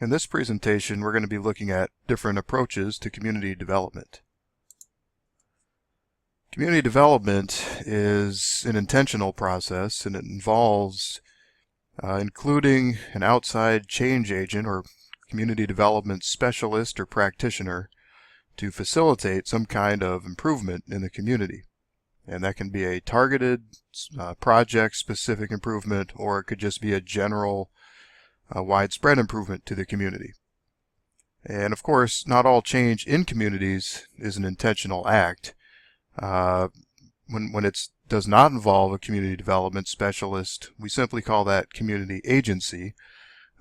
In this presentation, we're going to be looking at different approaches to community development. Community development is an intentional process, and it involves including an outside change agent or community development specialist or practitioner to facilitate some kind of improvement in the community. And that can be a targeted, project-specific improvement, or it could just be a general, widespread improvement to the community. And of course, not all change in communities is an intentional act. When it does not involve a community development specialist, we simply call that community agency.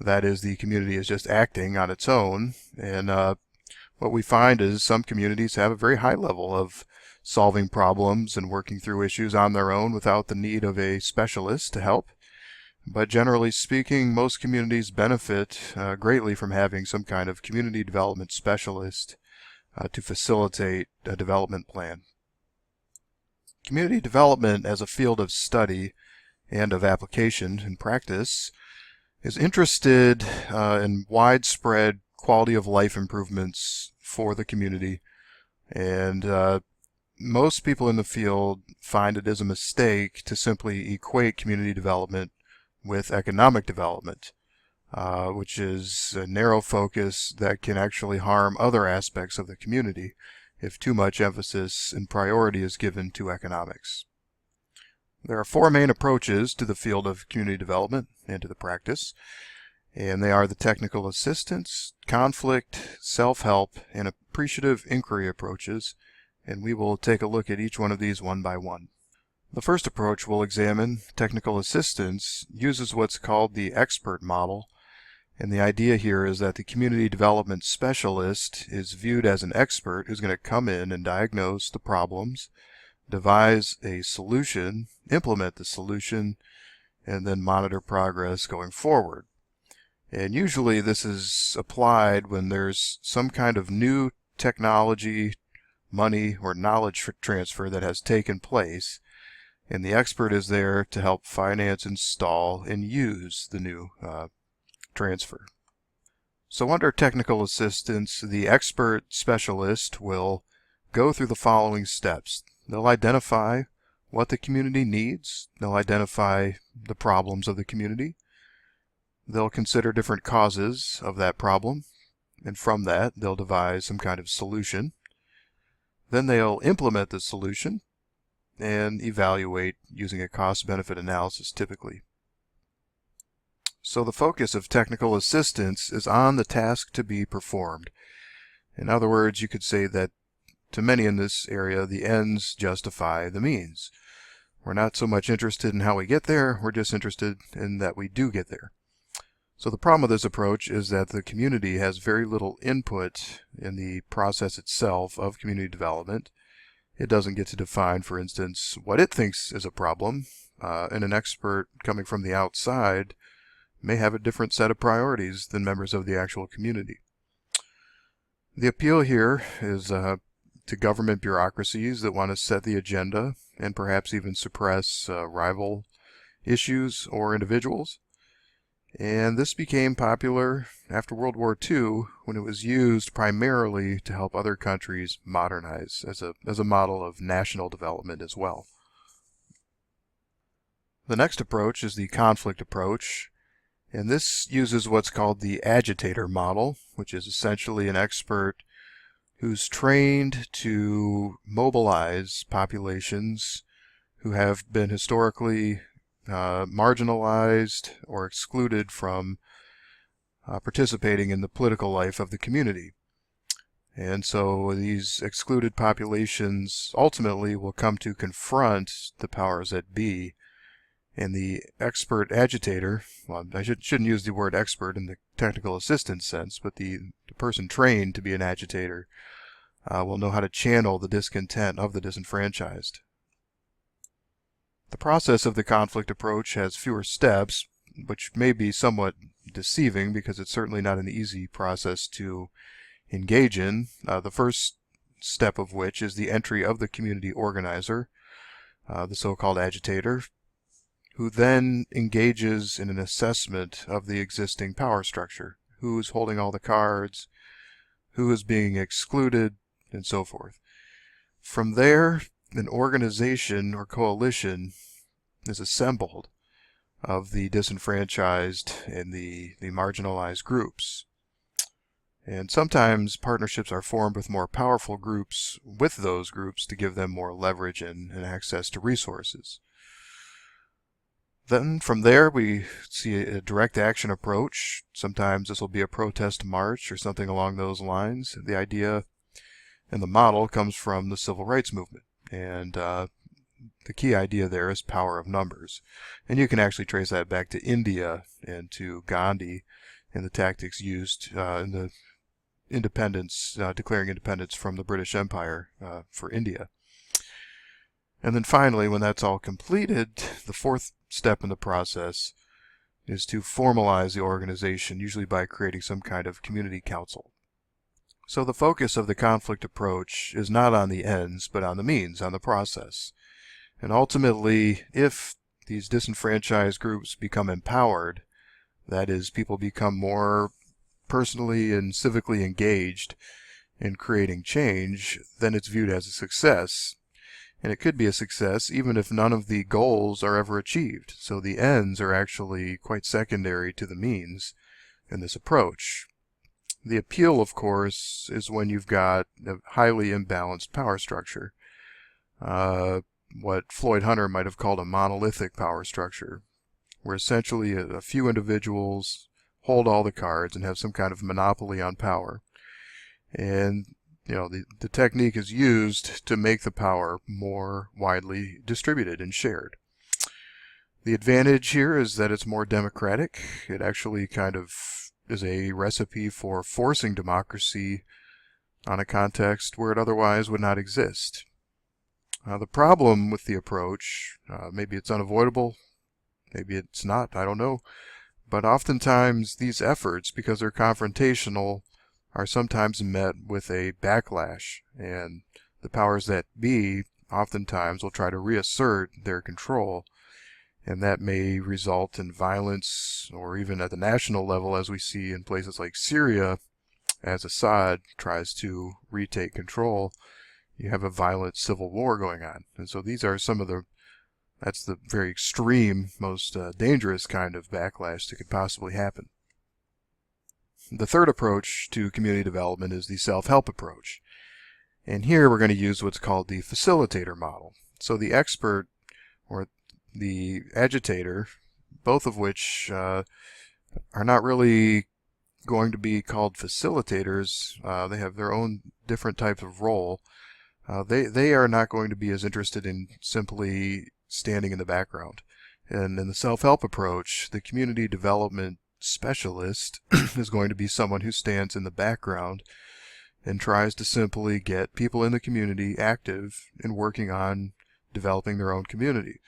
That is, the community is just acting on its own. And what we find is some communities have a very high level of solving problems and working through issues on their own without the need of a specialist to help. But generally speaking, most communities benefit greatly from having some kind of community development specialist to facilitate a development plan. Community development as a field of study and of application and practice is interested in widespread quality of life improvements for the community, and most people in the field find it is a mistake to simply equate community development with economic development, which is a narrow focus that can actually harm other aspects of the community if too much emphasis and priority is given to economics. There are four main approaches to the field of community development and to the practice, and they are the technical assistance, conflict, self-help, and appreciative inquiry approaches, and we will take a look at each one of these one by one. The first approach we'll examine, technical assistance, uses what's called the expert model, and the idea here is that the community development specialist is viewed as an expert who's going to come in and diagnose the problems, devise a solution, implement the solution, and then monitor progress going forward. And usually this is applied when there's some kind of new technology, money, or knowledge transfer that has taken place, and the expert is there to help finance, install, and use the new transfer. So under technical assistance, the expert specialist will go through the following steps. They'll identify what the community needs. They'll identify the problems of the community. They'll consider different causes of that problem, and from that they'll devise some kind of solution. Then they'll implement the solution and evaluate using a cost-benefit analysis typically. So the focus of technical assistance is on the task to be performed. In other words, you could say that to many in this area, the ends justify the means. We're not so much interested in how we get there, we're just interested in that we do get there. So the problem with this approach is that the community has very little input in the process itself of community development. It doesn't get to define, for instance, what it thinks is a problem, and an expert coming from the outside may have a different set of priorities than members of the actual community. The appeal here is to government bureaucracies that want to set the agenda and perhaps even suppress rival issues or individuals. And this became popular after World War II when it was used primarily to help other countries modernize as a model of national development as well. The next approach is the conflict approach, and this uses what's called the agitator model, which is essentially an expert who's trained to mobilize populations who have been historically marginalized or excluded from participating in the political life of the community. And so these excluded populations ultimately will come to confront the powers that be. And the expert agitator, well, I shouldn't use the word expert in the technical assistance sense, but the person trained to be an agitator will know how to channel the discontent of the disenfranchised. The process of the conflict approach has fewer steps, which may be somewhat deceiving because it's certainly not an easy process to engage in. The first step of which is the entry of the community organizer, the so-called agitator, who then engages in an assessment of the existing power structure, who's holding all the cards, who is being excluded, and so forth. From there, an organization or coalition is assembled of the disenfranchised and the marginalized groups. And sometimes partnerships are formed with more powerful groups with those groups to give them more leverage and access to resources. Then from there we see a direct action approach. Sometimes this will be a protest march or something along those lines. The idea and the model comes from the civil rights movement, and the key idea there is power of numbers. And you can actually trace that back to India and to Gandhi and the tactics used in the independence, declaring independence from the British Empire for India. And then finally, when that's all completed, the fourth step in the process is to formalize the organization, usually by creating some kind of community council. So the focus of the conflict approach is not on the ends, but on the means, on the process. And ultimately, if these disenfranchised groups become empowered, that is, people become more personally and civically engaged in creating change, then it's viewed as a success. And it could be a success even if none of the goals are ever achieved. So the ends are actually quite secondary to the means in this approach. The appeal, of course, is when you've got a highly imbalanced power structure. What Floyd Hunter might have called a monolithic power structure, where essentially a few individuals hold all the cards and have some kind of monopoly on power. And the technique is used to make the power more widely distributed and shared. The advantage here is that it's more democratic. It actually kind of is a recipe for forcing democracy on a context where it otherwise would not exist. The problem with the approach, maybe it's unavoidable, maybe it's not, I don't know, but oftentimes these efforts, because they're confrontational, are sometimes met with a backlash, and the powers that be oftentimes will try to reassert their control, and that may result in violence, or even at the national level, as we see in places like Syria, as Assad tries to retake control. You have a violent civil war going on. And so these are that's the very extreme, most dangerous kind of backlash that could possibly happen. The third approach to community development is the self-help approach. And here we're going to use what's called the facilitator model. So the expert or the agitator, both of which are not really going to be called facilitators. They have their own different types of role. They are not going to be as interested in simply standing in the background. And in the self-help approach, the community development specialist is going to be someone who stands in the background and tries to simply get people in the community active in working on developing their own community.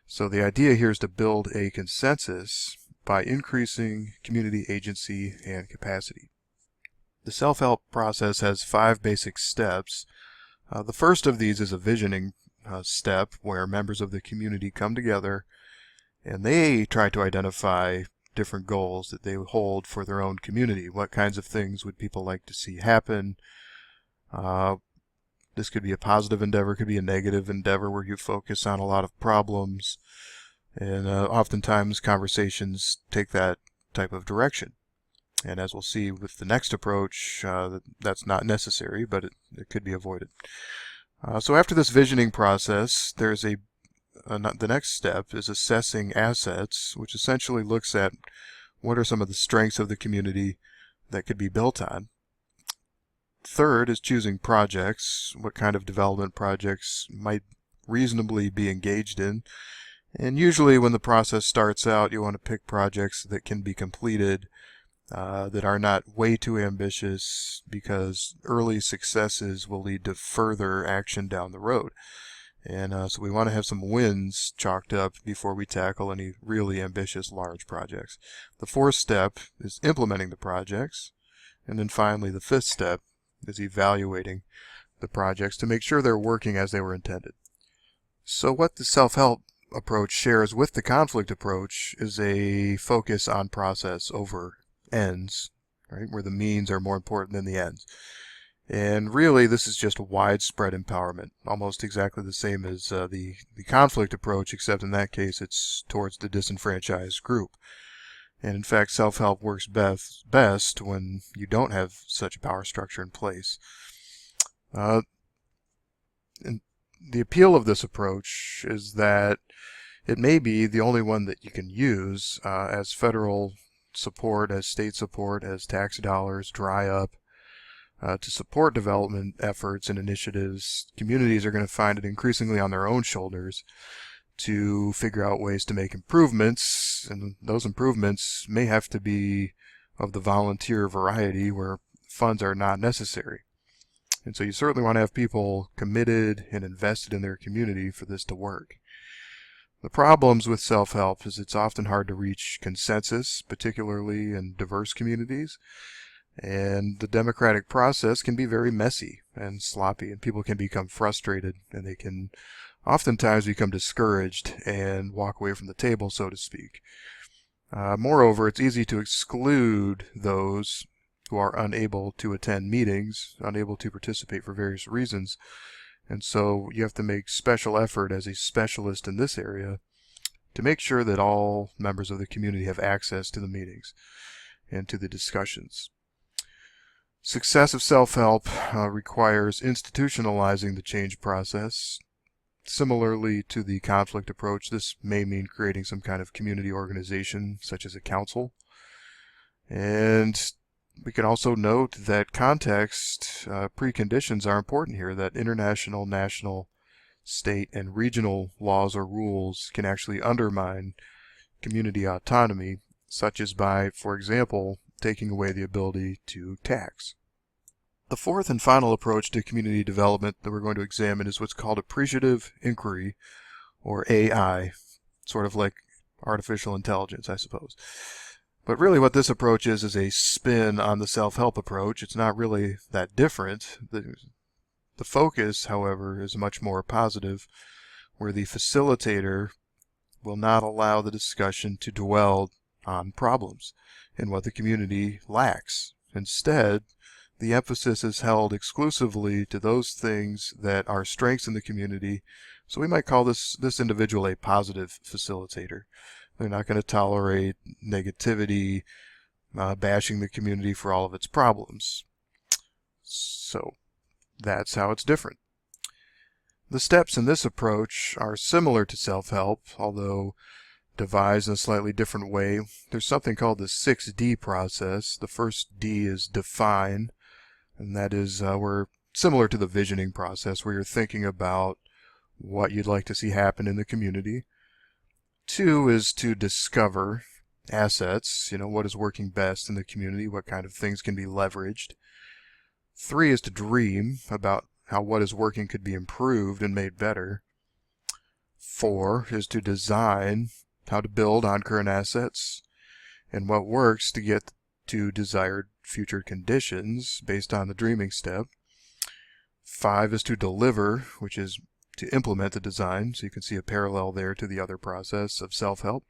So the idea here is to build a consensus by increasing community agency and capacity. The self-help process has 5 basic steps. The first of these is a visioning step where members of the community come together and they try to identify different goals that they hold for their own community. What kinds of things would people like to see happen? This could be a positive endeavor, could be a negative endeavor where you focus on a lot of problems, and oftentimes conversations take that type of direction. And as we'll see with the next approach, that's not necessary, but it could be avoided. So after this visioning process, there's the next step is assessing assets, which essentially looks at what are some of the strengths of the community that could be built on. Third is choosing projects, what kind of development projects might reasonably be engaged in. And usually when the process starts out, you want to pick projects that can be completed, that are not way too ambitious, because early successes will lead to further action down the road. And so we want to have some wins chalked up before we tackle any really ambitious large projects. The fourth step is implementing the projects. And then finally, the fifth step is evaluating the projects to make sure they're working as they were intended. So what the self-help approach shares with the conflict approach is a focus on process over ends, right? Where the means are more important than the ends. And really, this is just widespread empowerment, almost exactly the same as the conflict approach, except in that case it's towards the disenfranchised group. And in fact, self-help works best when you don't have such a power structure in place. And the appeal of this approach is that it may be the only one that you can use as federal support, as state support, as tax dollars dry up. To support development efforts and initiatives, communities are going to find it increasingly on their own shoulders to figure out ways to make improvements, and those improvements may have to be of the volunteer variety where funds are not necessary. And so you certainly want to have people committed and invested in their community for this to work. The problems with self-help is it's often hard to reach consensus, particularly in diverse communities. And the democratic process can be very messy and sloppy, and people can become frustrated, and they can oftentimes become discouraged and walk away from the table, so to speak. Moreover, it's easy to exclude those who are unable to attend meetings, unable to participate for various reasons. And so you have to make special effort as a specialist in this area to make sure that all members of the community have access to the meetings and to the discussions. Success of self-help requires institutionalizing the change process. Similarly to the conflict approach, this may mean creating some kind of community organization, such as a council. And we can also note that context preconditions are important here, that international, national, state, and regional laws or rules can actually undermine community autonomy, such as by, for example, taking away the ability to tax. The fourth and final approach to community development that we're going to examine is what's called Appreciative Inquiry, or AI, sort of like artificial intelligence, I suppose. But really what this approach is a spin on the self-help approach. It's not really that different. The focus, however, is much more positive, where the facilitator will not allow the discussion to dwell on problems and what the community lacks. Instead, the emphasis is held exclusively to those things that are strengths in the community. So we might call this individual a positive facilitator. They're not going to tolerate negativity, bashing the community for all of its problems. So that's how it's different. The steps in this approach are similar to self-help, although devised in a slightly different way. There's something called the 6D process. The first D is define, and that is we're similar to the visioning process, where you're thinking about what you'd like to see happen in the community. 2 is to discover assets, what is working best in the community, what kind of things can be leveraged. 3 is to dream about how what is working could be improved and made better. 4 is to design how to build on current assets and what works to get to desired future conditions based on the dreaming step. 5 is to deliver, which is to implement the design, so you can see a parallel there to the other process of self-help.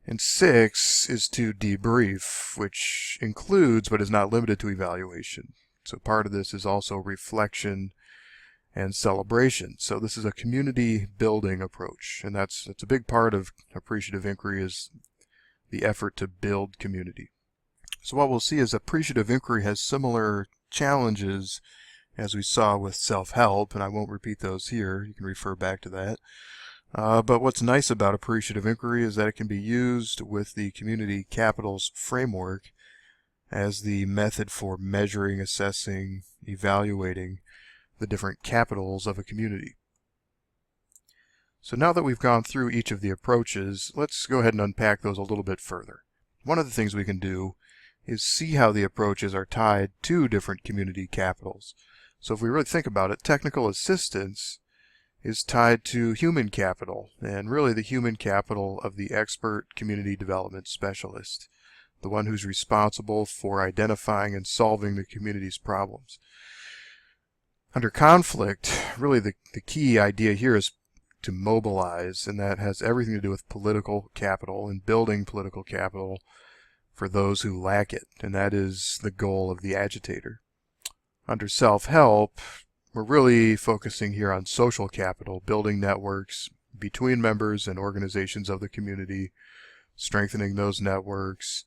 And 6 is to debrief, which includes but is not limited to evaluation. So part of this is also reflection and celebration. So this is a community building approach, and that's a big part of appreciative inquiry, is the effort to build community. So what we'll see is appreciative inquiry has similar challenges as we saw with self-help, and I won't repeat those here. You can refer back to that. But what's nice about appreciative inquiry is that it can be used with the community capitals framework as the method for measuring, assessing, evaluating the different capitals of a community. So now that we've gone through each of the approaches, let's go ahead and unpack those a little bit further. One of the things we can do is see how the approaches are tied to different community capitals. So if we really think about it, technical assistance is tied to human capital, and really the human capital of the expert community development specialist, the one who's responsible for identifying and solving the community's problems. Under conflict, really the key idea here is to mobilize, and that has everything to do with political capital and building political capital for those who lack it, and that is the goal of the agitator. Under self-help, we're really focusing here on social capital, building networks between members and organizations of the community, strengthening those networks,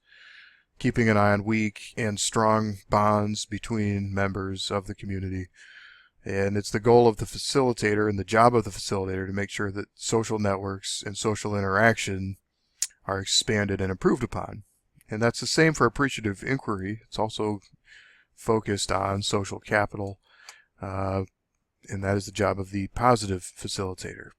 keeping an eye on weak and strong bonds between members of the community. And it's the goal of the facilitator and the job of the facilitator to make sure that social networks and social interaction are expanded and improved upon. And that's the same for appreciative inquiry. It's also focused on social capital, and that is the job of the positive facilitator.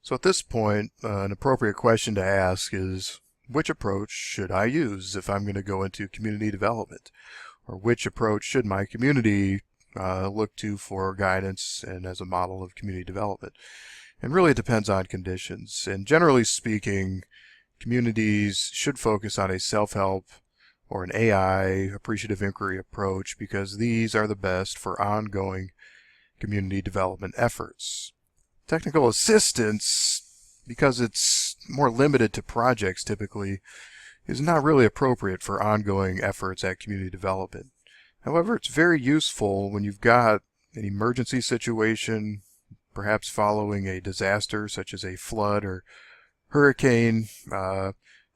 So at this point, an appropriate question to ask is, which approach should I use if I'm going to go into community development? Or which approach should my community look to for guidance and as a model of community development? And really it depends on conditions. And generally speaking, communities should focus on a self-help or an AI, appreciative inquiry approach, because these are the best for ongoing community development efforts. Technical assistance, because it's more limited to projects typically, is not really appropriate for ongoing efforts at community development. However, it's very useful when you've got an emergency situation, perhaps following a disaster such as a flood or hurricane.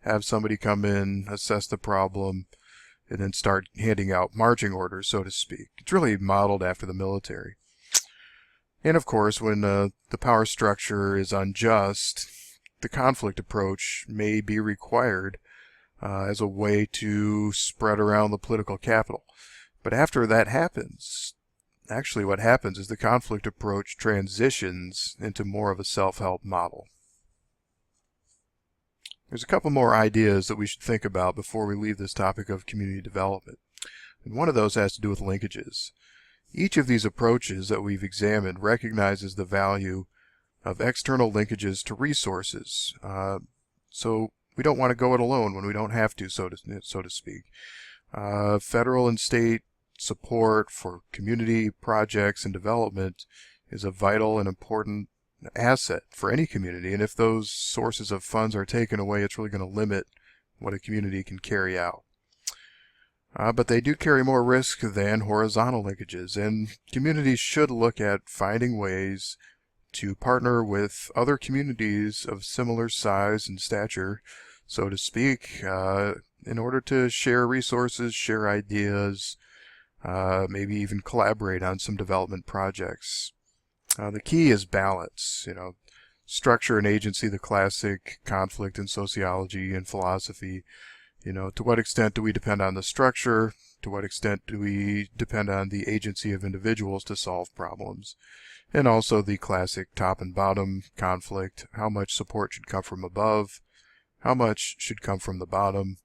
Have somebody come in, assess the problem, and then start handing out marching orders, so to speak. It's really modeled after the military. And of course, when the power structure is unjust, the conflict approach may be required as a way to spread around the political capital. But after that happens, actually what happens is the conflict approach transitions into more of a self-help model. There's a couple more ideas that we should think about before we leave this topic of community development. And one of those has to do with linkages. Each of these approaches that we've examined recognizes the value of external linkages to resources. So we don't want to go it alone when we don't have to, so to speak. Federal and state support for community projects and development is a vital and important asset for any community, and if those sources of funds are taken away, it's really going to limit what a community can carry out. But they do carry more risk than horizontal linkages, and communities should look at finding ways to partner with other communities of similar size and stature, so to speak, in order to share resources, share ideas, maybe even collaborate on some development projects. The key is balance. Structure and agency, the classic conflict in sociology and philosophy. To what extent do we depend on the structure? To what extent do we depend on the agency of individuals to solve problems? And also the classic top and bottom conflict. How much support should come from above? How much should come from the bottom?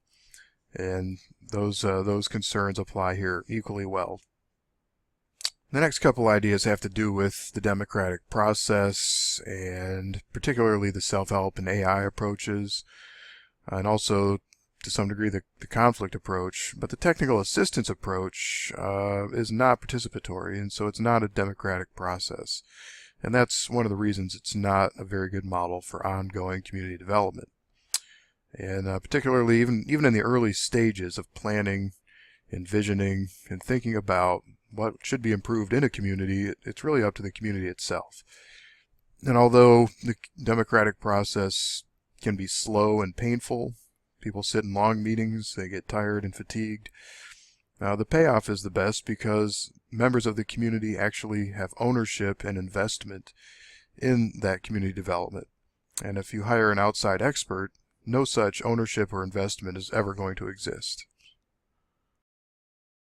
And those concerns apply here equally well. The next couple ideas have to do with the democratic process, and particularly the self-help and AI approaches, and also to some degree the conflict approach. But the technical assistance approach is not participatory, and so it's not a democratic process. And that's one of the reasons it's not a very good model for ongoing community development. And particularly even in the early stages of planning, envisioning, and thinking about what should be improved in a community, it's really up to the community itself. And although the democratic process can be slow and painful, people sit in long meetings, they get tired and fatigued, the payoff is the best because members of the community actually have ownership and investment in that community development. And if you hire an outside expert, no such ownership or investment is ever going to exist.